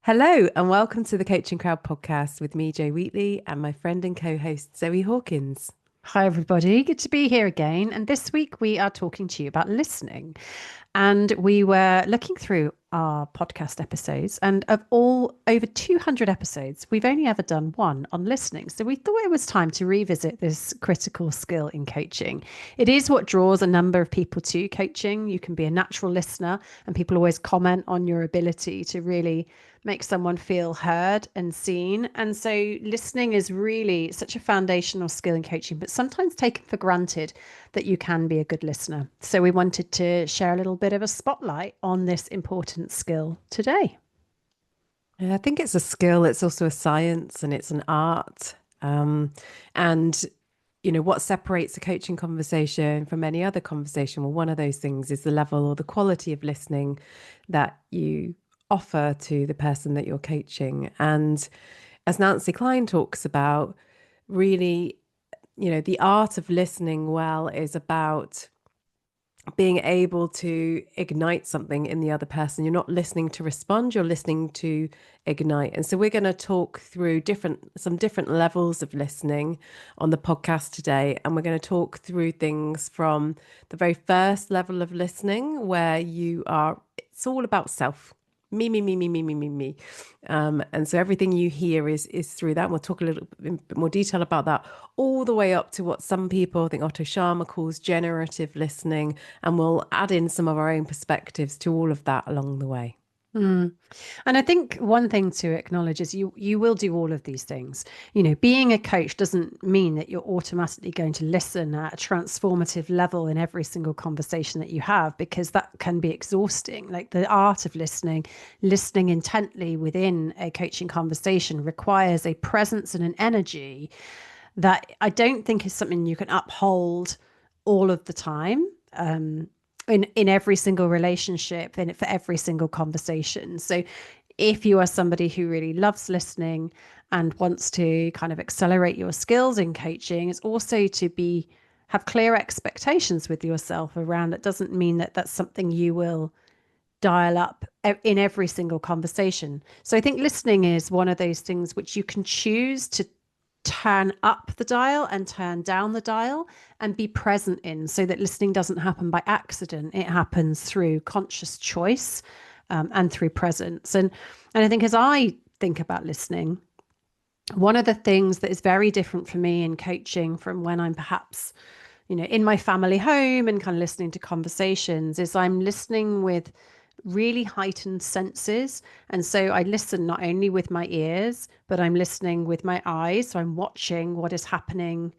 Hello and welcome to the Coaching Crowd podcast with me, Jo Wheatley, and my friend and co-host Zoe Hawkins. Hi, everybody. Good to be here again. And this week we are talking to you about listening. And we were looking through our podcast episodes, and of all over 200 episodes, we've only ever done one on listening. So we thought it was time to revisit this critical skill in coaching. It is what draws a number of people to coaching. You can be a natural listener, and people always comment on your ability to really make someone feel heard and seen. And so listening is really such a foundational skill in coaching, but sometimes taken for granted that you can be a good listener. So we wanted to share a little bit of a spotlight on this important skill today. Yeah, I think it's a skill, it's also a science and it's an art. And what separates a coaching conversation from any other conversation? Well, one of those things is the level or the quality of listening that you offer to the person that you're coaching. And as Nancy Kline talks about, really, the art of listening well is about being able to ignite something in the other person. You're not listening to respond, you're listening to ignite. And so we're going to talk through some different levels of listening on the podcast today. And we're going to talk through things from the very first level of listening where it's all about self. Me. And so everything you hear is through that. And we'll talk a little bit more detail about that, all the way up to what some people, I think Otto Scharmer calls generative listening. And we'll add in some of our own perspectives to all of that along the way. Mm. And I think one thing to acknowledge is you will do all of these things. Being a coach doesn't mean that you're automatically going to listen at a transformative level in every single conversation that you have, because that can be exhausting. Like the art of listening intently within a coaching conversation requires a presence and an energy that I don't think is something you can uphold all of the time. In every single relationship and for every single conversation. So if you are somebody who really loves listening and wants to kind of accelerate your skills in coaching, it's also to have clear expectations with yourself around it. Doesn't mean that that's something you will dial up in every single conversation. So I think listening is one of those things which you can choose to turn up the dial and turn down the dial and be present in, so that listening doesn't happen by accident. It happens through conscious choice, and through presence. And I think as I think about listening, one of the things that is very different for me in coaching from when I'm perhaps, in my family home and kind of listening to conversations, is I'm listening with really heightened senses. And so I listen not only with my ears, but I'm listening with my eyes. So I'm watching what is happening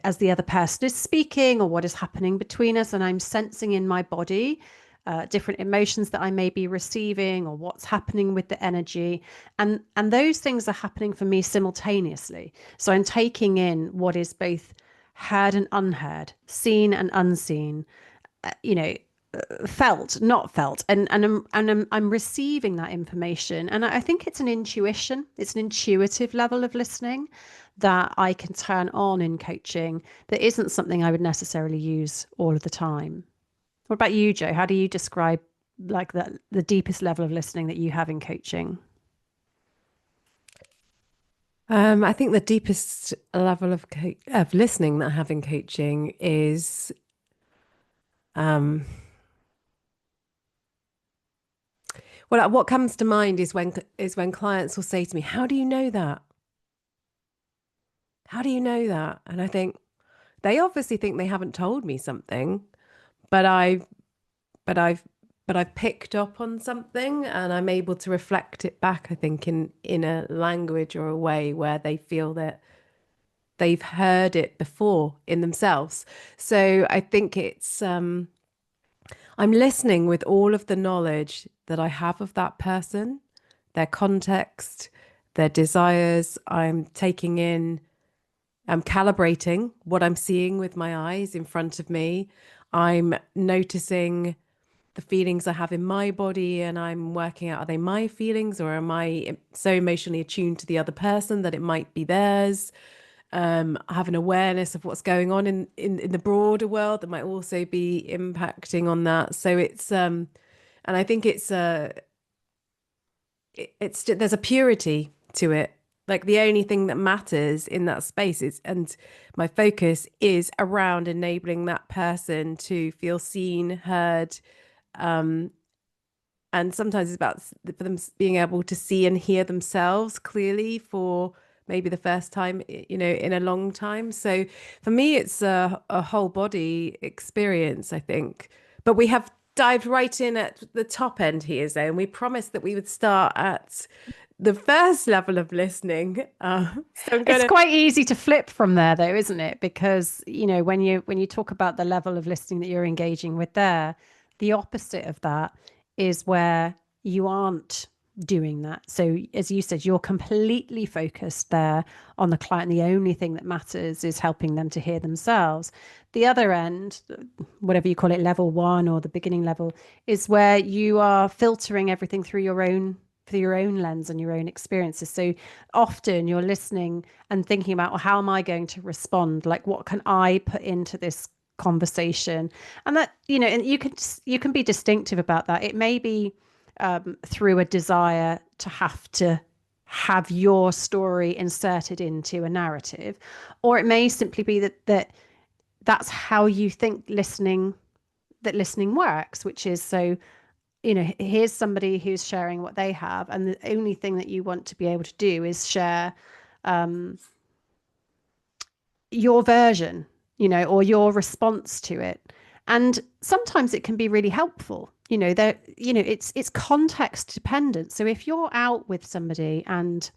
as the other person is speaking, or what is happening between us. And I'm sensing in my body different emotions that I may be receiving, or what's happening with the energy. And those things are happening for me simultaneously. So I'm taking in what is both heard and unheard, seen and unseen, you know, felt, not felt, and I'm receiving that information. And I think it's an intuition, it's an intuitive level of listening that I can turn on in coaching that isn't something I would necessarily use all of the time. What about you, Jo? How do you describe like the deepest level of listening that you have in coaching? I think the deepest level of listening that I have in coaching is what comes to mind is when clients will say to me, "How do you know that? How do you know that?" And I think they obviously think they haven't told me something, but but I've I've picked up on something and I'm able to reflect it back, I think, in a language or a way where they feel that they've heard it before in themselves. So I think I'm listening with all of the knowledge that I have of that person, their context, their desires. I'm calibrating what I'm seeing with my eyes in front of me. I'm noticing the feelings I have in my body, and I'm working out, are they my feelings, or am I so emotionally attuned to the other person that it might be theirs? I have an awareness of what's going on in the broader world that might also be impacting on that. So and I think it's there's a purity to it. Like the only thing that matters in that space is, and my focus is around enabling that person to feel seen, heard, and sometimes it's about for them being able to see and hear themselves clearly for maybe the first time, in a long time. So for me, it's a whole body experience, I think. But we have dived right in at the top end here, Zoe, and we promised that we would start at the first level of listening. So I'm It's gonna. quite easy to flip from there though, isn't it? Because, when you talk about the level of listening that you're engaging with there, the opposite of that is where you aren't doing that. So as you said, you're completely focused there on the client. The only thing that matters is helping them to hear themselves. The other end, whatever you call it, level one or the beginning level, is where you are filtering everything through your own lens and your own experiences. So often you're listening and thinking about, well, how am I going to respond? Like, what can I put into this conversation? And that, and you can be distinctive about that. It may be through a desire to have your story inserted into a narrative, or it may simply be that's how you think listening works, which is so here's somebody who's sharing what they have, and the only thing that you want to be able to do is share your version, or your response to it. And sometimes it can be really helpful. It's context dependent. So if you're out with somebody and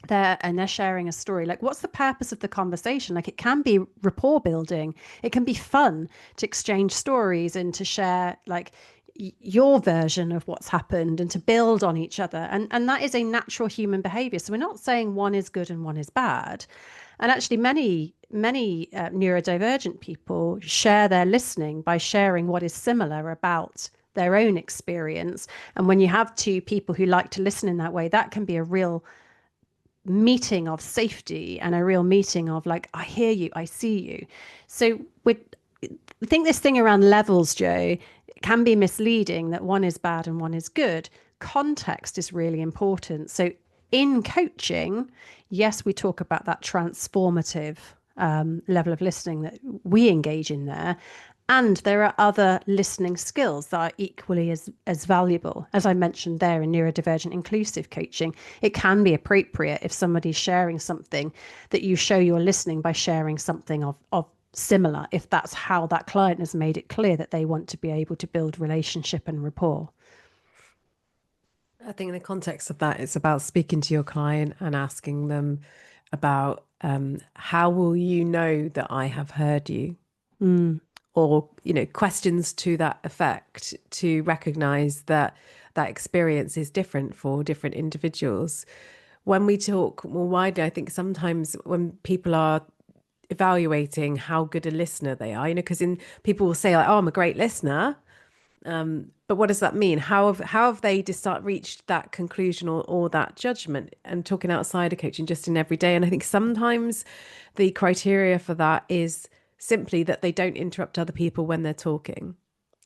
they're sharing a story, like, what's the purpose of the conversation? Like, it can be rapport building, it can be fun to exchange stories and to share, like, your version of what's happened and to build on each other, and that is a natural human behavior. So we're not saying one is good and one is bad. And actually many neurodivergent people share their listening by sharing what is similar about their own experience. And when you have two people who like to listen in that way, that can be a real meeting of safety and a real meeting of, like, I hear you, I see you. So I think this thing around levels, Joe, can be misleading, that one is bad and one is good. Context is really important. So in coaching, yes, we talk about that transformative level of listening that we engage in there. And there are other listening skills that are equally as valuable. As I mentioned there in neurodivergent inclusive coaching, it can be appropriate if somebody's sharing something that you show you're listening by sharing something of similar, if that's how that client has made it clear that they want to be able to build relationship and rapport. I think in the context of that, it's about speaking to your client and asking them about how will you know that I have heard you? Mm, Or, questions to that effect, to recognize that that experience is different for different individuals. When we talk more widely, I think sometimes when people are evaluating how good a listener they are, because in people will say like, "Oh, I'm a great listener," but what does that mean? How have they reached that conclusion or that judgment? And talking outside of coaching, just in every day. And I think sometimes the criteria for that is simply that they don't interrupt other people when they're talking.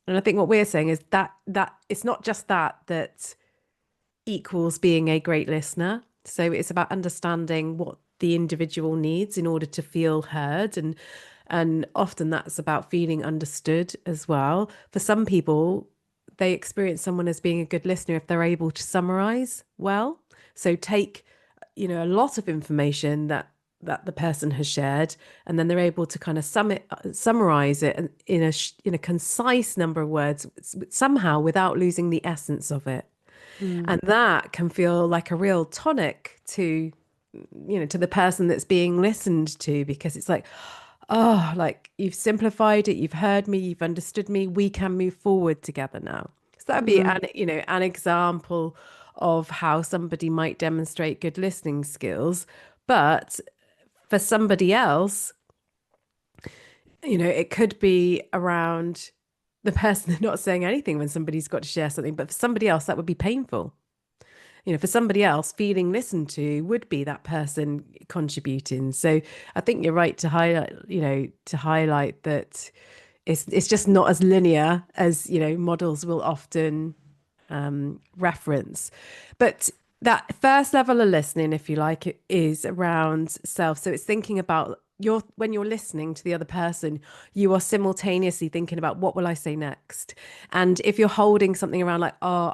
And I think what we're saying is that it's not just that equals being a great listener. So it's about understanding what the individual needs in order to feel heard, and often that's about feeling understood as well. For some people, they experience someone as being a good listener if they're able to summarize well. So take, a lot of information that the person has shared, and then they're able to kind of summarize it in a concise number of words, somehow without losing the essence of it. mm, And that can feel like a real tonic to the person that's being listened to, because it's like, oh, like you've simplified it, you've heard me, you've understood me, we can move forward together now. So that'd be mm. an example of how somebody might demonstrate good listening skills. But for somebody else, it could be around the person not saying anything when somebody's got to share something. But for somebody else, that would be painful. For somebody else, feeling listened to would be that person contributing. So I think you're right to highlight that it's just not as linear as, models will often. reference. But that first level of listening, if you like, it is around self. So it's thinking about when you're listening to the other person, you are simultaneously thinking about what will I say next. And if you're holding something around like, oh,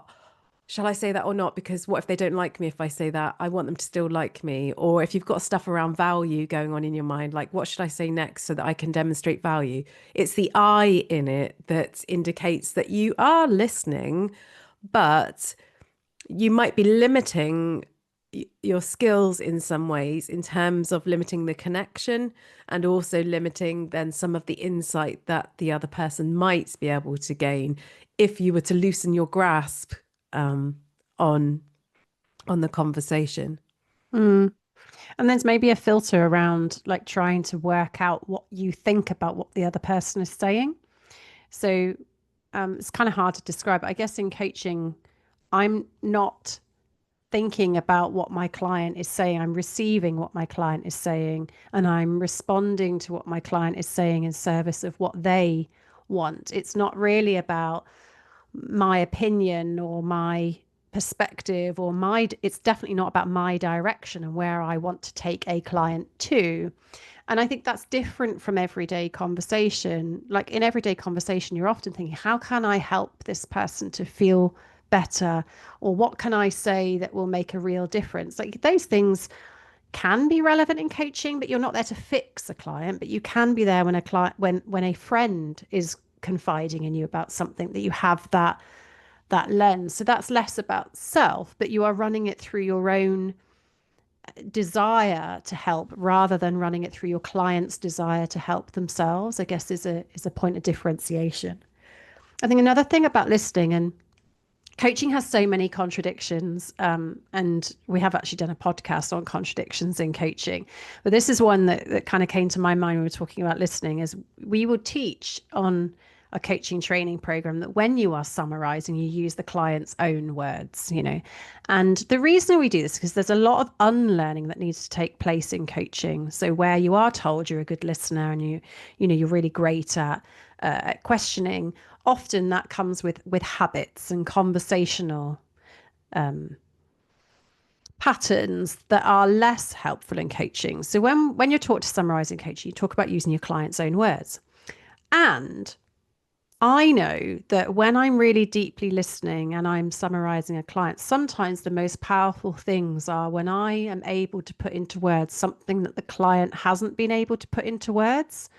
shall I say that or not? Because what if they don't like me if I say that? I want them to still like me. Or if you've got stuff around value going on in your mind, like what should I say next so that I can demonstrate value? It's the I in it that indicates that you are listening, but you might be limiting your skills in some ways in terms of limiting the connection and also limiting then some of the insight that the other person might be able to gain if you were to loosen your grasp um, on the conversation. Mm. And there's maybe a filter around like trying to work out what you think about what the other person is saying. So it's kind of hard to describe. I guess in coaching, I'm not thinking about what my client is saying. I'm receiving what my client is saying, and I'm responding to what my client is saying in service of what they want. It's not really about my opinion or my perspective or it's definitely not about my direction and where I want to take a client to. And I think that's different from everyday conversation. Like in everyday conversation, you're often thinking, how can I help this person to feel better? Or what can I say that will make a real difference? Like those things can be relevant in coaching, but you're not there to fix a client, but you can be there when a client, when a friend is confiding in you about something, that you have that lens. So that's less about self, but you are running it through your own desire to help rather than running it through your client's desire to help themselves, I guess is a point of differentiation. I think another thing about listening, and coaching has so many contradictions, and we have actually done a podcast on contradictions in coaching, but this is one that kind of came to my mind when we were talking about listening. Is we would teach on a coaching training program that when you are summarizing, you use the client's own words, and the reason we do this is because there's a lot of unlearning that needs to take place in coaching. So where you are told you're a good listener and you're really great at questioning, often that comes with habits and conversational patterns that are less helpful in coaching. So when you're taught to summarize in coaching, you talk about using your client's own words. And I know that when I'm really deeply listening and I'm summarizing a client, sometimes the most powerful things are when I am able to put into words something that the client hasn't been able to put into words.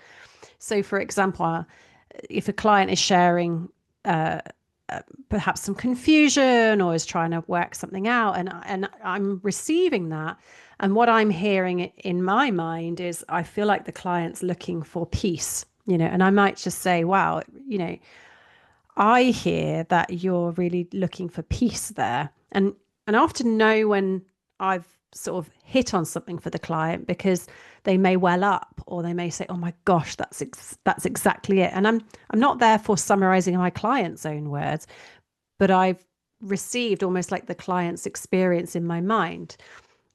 So, for example, if a client is sharing perhaps some confusion or is trying to work something out, and I'm receiving that, and what I'm hearing in my mind is I feel like the client's looking for peace, and I might just say, wow, I hear that you're really looking for peace there. And I often know when I've sort of hit on something for the client, because they may well up or they may say, oh my gosh, that's exactly it. And I'm not therefore summarizing my client's own words, but I've received almost like the client's experience in my mind.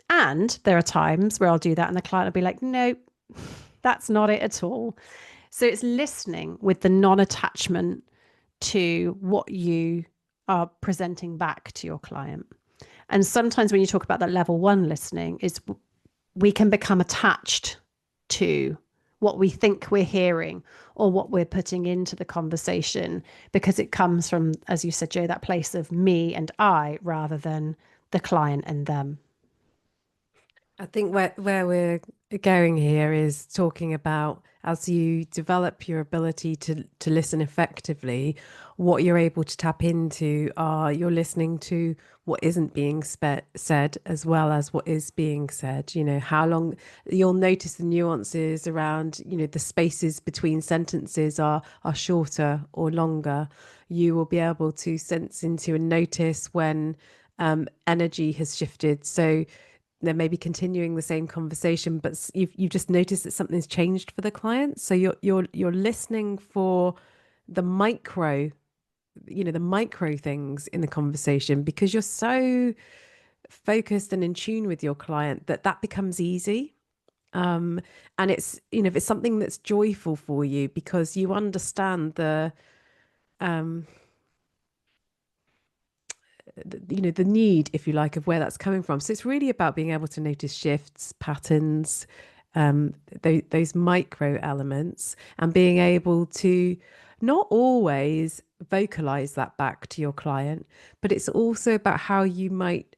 And there are times where I'll do that and the client will be like, no, that's not it at all. So it's listening with the non-attachment to what you are presenting back to your client. And sometimes when you talk about that level one listening, is we can become attached to what we think we're hearing or what we're putting into the conversation, because it comes from, as you said, Joe, that place of me and I rather than the client and them. I think where we're going here is talking about as you develop your ability to listen effectively, what you're able to tap into are you're listening to what isn't being said as well as what is being said. How long you'll notice the nuances around, the spaces between sentences are shorter or longer. You will be able to sense into and notice when energy has shifted. So they may be continuing the same conversation, but you've just noticed that something's changed for the client. So you're listening for the micro, the micro things in the conversation because you're so focused and in tune with your client that becomes easy. Um, and it's, if it's something that's joyful for you because you understand the the need, if you like, of where that's coming from. So it's really about being able to notice shifts, patterns, those micro elements, and being able to not always vocalize that back to your client, but it's also about how you might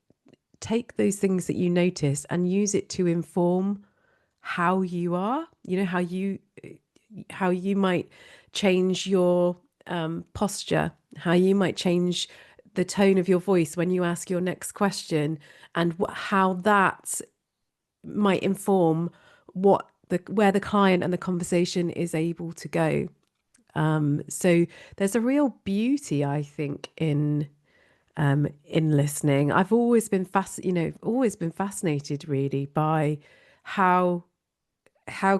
take those things that you notice and use it to inform how you are, how you might change your posture, how you might change the tone of your voice when you ask your next question, and how that might inform what the where the client and the conversation is able to go. So there's a real beauty, I think, in listening. I've always been always been fascinated really by how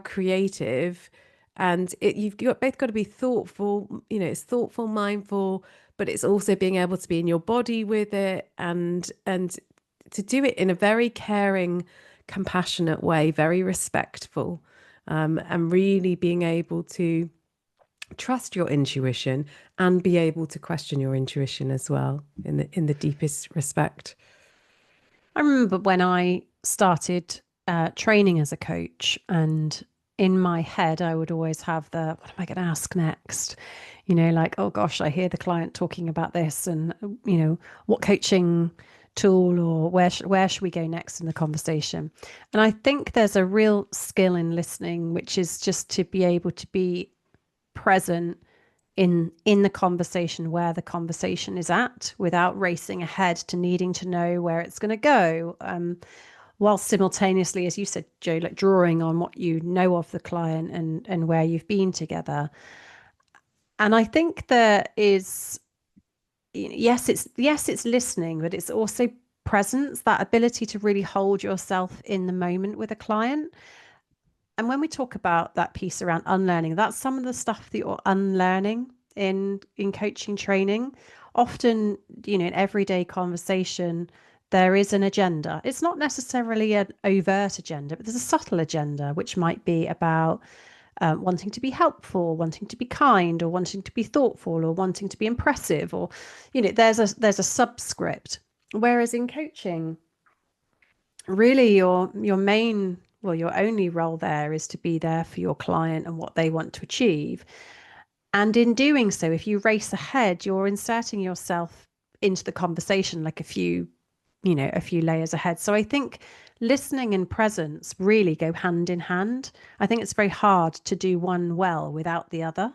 creative, and both got to be thoughtful. It's thoughtful, mindful, but it's also being able to be in your body with it, and to do it in a very caring, compassionate way, very respectful, and really being able to trust your intuition and be able to question your intuition as well in the deepest respect. I remember when I started training as a coach, and in my head, I would always have what am I going to ask next? Like, oh gosh, I hear the client talking about this, and, what coaching tool or where should we go next in the conversation? And I think there's a real skill in listening, which is just to be able to be present in the conversation where the conversation is at without racing ahead to needing to know where it's going to go, while simultaneously, as you said, Joe, like drawing on what you know of the client and where you've been together. And I think there is, yes, it's listening, but it's also presence, that ability to really hold yourself in the moment with a client. And when we talk about that piece around unlearning, that's some of the stuff that you're unlearning in coaching training. Often, in everyday conversation, there is an agenda. It's not necessarily an overt agenda, but there's a subtle agenda, which might be about wanting to be helpful, wanting to be kind, or wanting to be thoughtful, or wanting to be impressive, or there's a subscript. Whereas in coaching, really your main, well, your only role there is to be there for your client and what they want to achieve. And in doing so, if you race ahead, you're inserting yourself into the conversation like a few layers ahead. So I think listening and presence really go hand in hand. I think it's very hard to do one well without the other.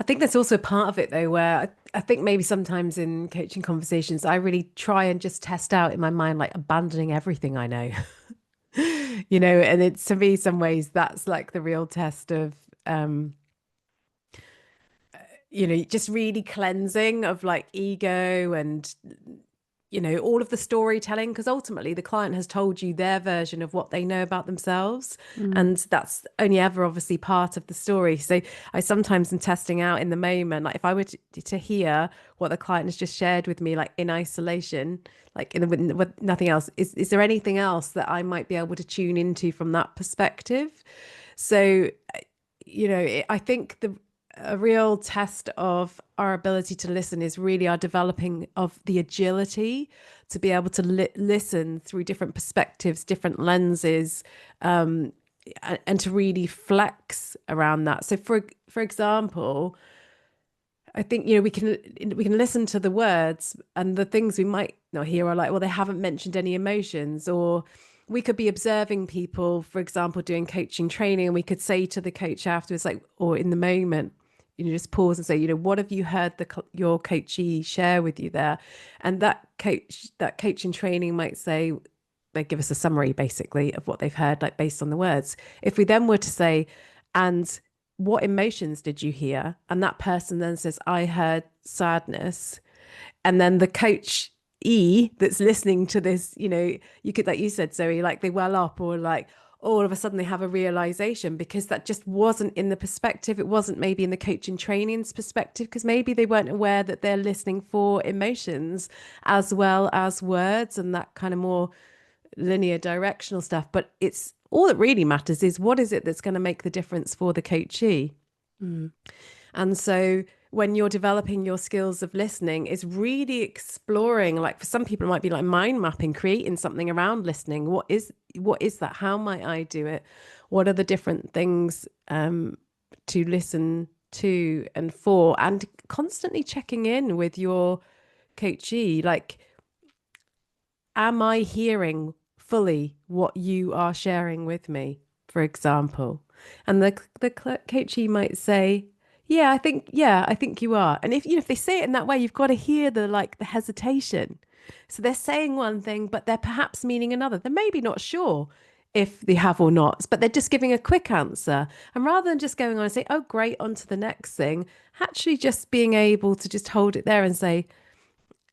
I think that's also part of it though, where I think maybe sometimes in coaching conversations, I really try and just test out in my mind, like abandoning everything I know, and it's to me, some ways that's like the real test of, just really cleansing of like ego and all of the storytelling, because ultimately the client has told you their version of what they know about themselves, Mm. and that's only ever obviously part of the story. So I sometimes am testing out in the moment, like if I were to hear what the client has just shared with me, like in isolation, like with nothing else, is there anything else that I might be able to tune into from that perspective? So I think a real test of our ability to listen is really our developing of the agility to be able to listen through different perspectives, different lenses, and to really flex around that. So, for example, I think we can listen to the words, and the things we might not hear are like, well, they haven't mentioned any emotions, or we could be observing people, for example, doing coaching training, and we could say to the coach afterwards, like, or in the moment, just pause and say, what have you heard your coachee share with you there? And that coaching training might say, they give us a summary basically of what they've heard, like based on the words. If we then were to say, and what emotions did you hear? And that person then says, I heard sadness. And then the coach that's listening to this, you could, like you said, Zoe, like they well up, or like all of a sudden they have a realization, because that just wasn't in the perspective. It wasn't maybe in the coaching training's perspective, because maybe they weren't aware that they're listening for emotions as well as words and that kind of more linear directional stuff. But it's all that really matters is what is it that's going to make the difference for the coachee. Mm. And so when you're developing your skills of listening is really exploring, like for some people it might be like mind mapping, creating something around listening. What is that? How might I do it? What are the different things to listen to and for, and constantly checking in with your coachee, like, am I hearing fully what you are sharing with me, for example? And the coachee might say, yeah, I think you are. And if they say it in that way, you've got to hear the hesitation. So they're saying one thing, but they're perhaps meaning another. They're maybe not sure if they have or not, but they're just giving a quick answer. And rather than just going on and say, oh, great, on to the next thing, actually just being able to just hold it there and say,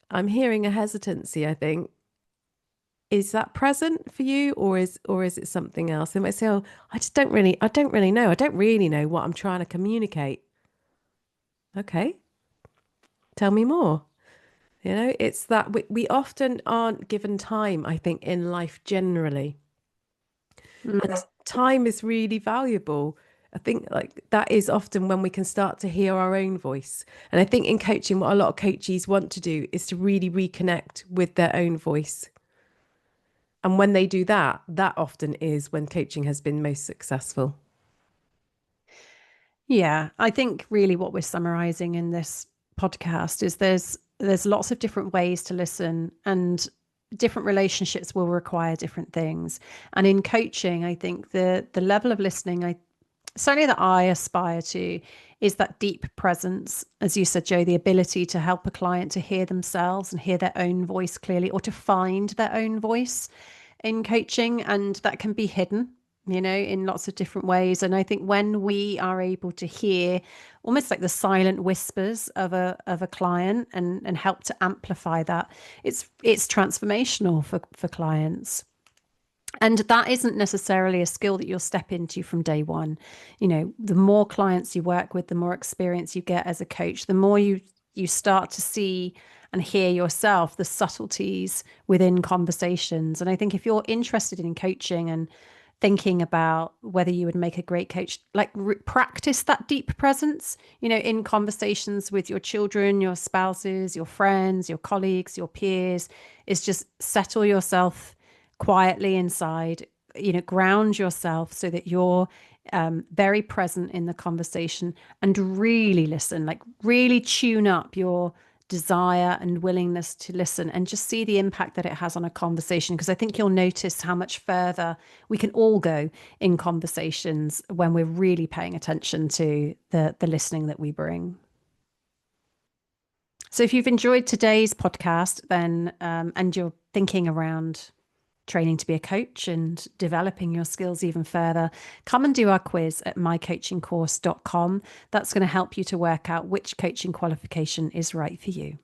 I'm hearing a hesitancy, I think. Is that present for you, or is it something else? They might say, oh, I don't really know. I don't really know what I'm trying to communicate. Okay, tell me more. It's that we often aren't given time, I think, in life generally. And time is really valuable. I think like that is often when we can start to hear our own voice. And I think in coaching, what a lot of coaches want to do is to really reconnect with their own voice. And when they do that, that often is when coaching has been most successful. Yeah, I think really what we're summarizing in this podcast is there's lots of different ways to listen, and different relationships will require different things. And in coaching, I think the level of listening I certainly that I aspire to is that deep presence, as you said, Joe, the ability to help a client to hear themselves and hear their own voice clearly, or to find their own voice in coaching. And that can be hidden, in lots of different ways. And I think when we are able to hear almost like the silent whispers of a client, and help to amplify that, it's transformational for clients. And that isn't necessarily a skill that you'll step into from day one. The more clients you work with, the more experience you get as a coach, the more you start to see and hear yourself the subtleties within conversations. And I think if you're interested in coaching and thinking about whether you would make a great coach, like practice that deep presence, in conversations with your children, your spouses, your friends, your colleagues, your peers, is just settle yourself quietly inside, ground yourself so that you're very present in the conversation, and really listen, like really tune up your desire and willingness to listen, and just see the impact that it has on a conversation. Because I think you'll notice how much further we can all go in conversations when we're really paying attention to the listening that we bring. So if you've enjoyed today's podcast, then and you're thinking around training to be a coach and developing your skills even further, come and do our quiz at mycoachingcourse.com. That's going to help you to work out which coaching qualification is right for you.